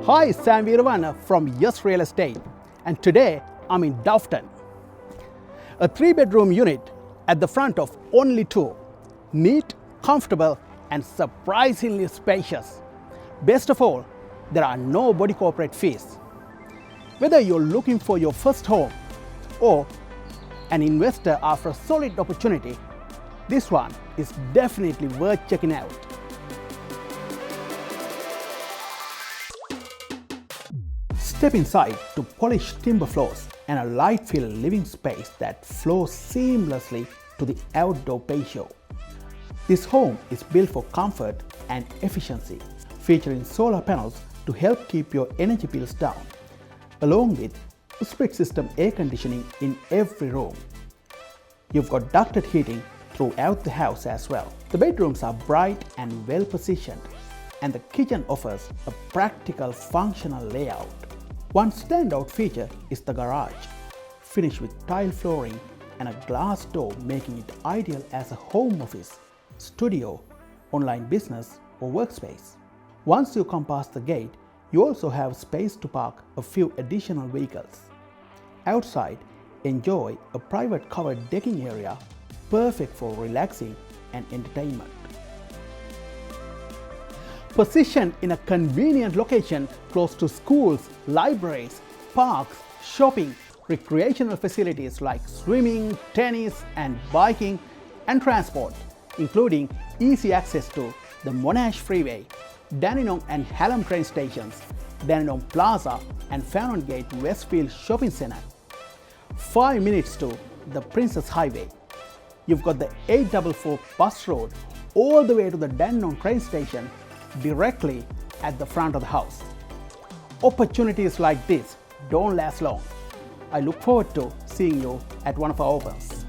Hi, I'm Weerawarna from Yes Real Estate, and today I'm in Doveton. A 3-bedroom unit at the front of only 2. Neat, comfortable, and surprisingly spacious. Best of all, there are no body corporate fees. Whether you're looking for your first home or an investor after a solid opportunity, this one is definitely worth checking out. Step inside to polished timber floors and a light-filled living space that flows seamlessly to the outdoor patio. This home is built for comfort and efficiency, featuring solar panels to help keep your energy bills down, along with a split system air conditioning in every room. You've got ducted heating throughout the house as well. The bedrooms are bright and well positioned, and the kitchen offers a practical, functional layout. One standout feature is the garage, finished with tile flooring and a glass door, making it ideal as a home office, studio, online business, or workspace. Once you come past the gate, you also have space to park a few additional vehicles. Outside, enjoy a private covered decking area, perfect for relaxing and entertainment. Positioned in a convenient location close to schools, libraries, parks, shopping, recreational facilities like swimming, tennis, and biking, and transport, including easy access to the Monash Freeway, Dandenong and Hallam train stations, Dandenong Plaza and Farron Gate Westfield Shopping Centre. 5 minutes to the Princess Highway. You've got the 844 bus road all the way to the Dandenong train station directly at the front of the house. Opportunities like this don't last long. I look forward to seeing you at one of our opens.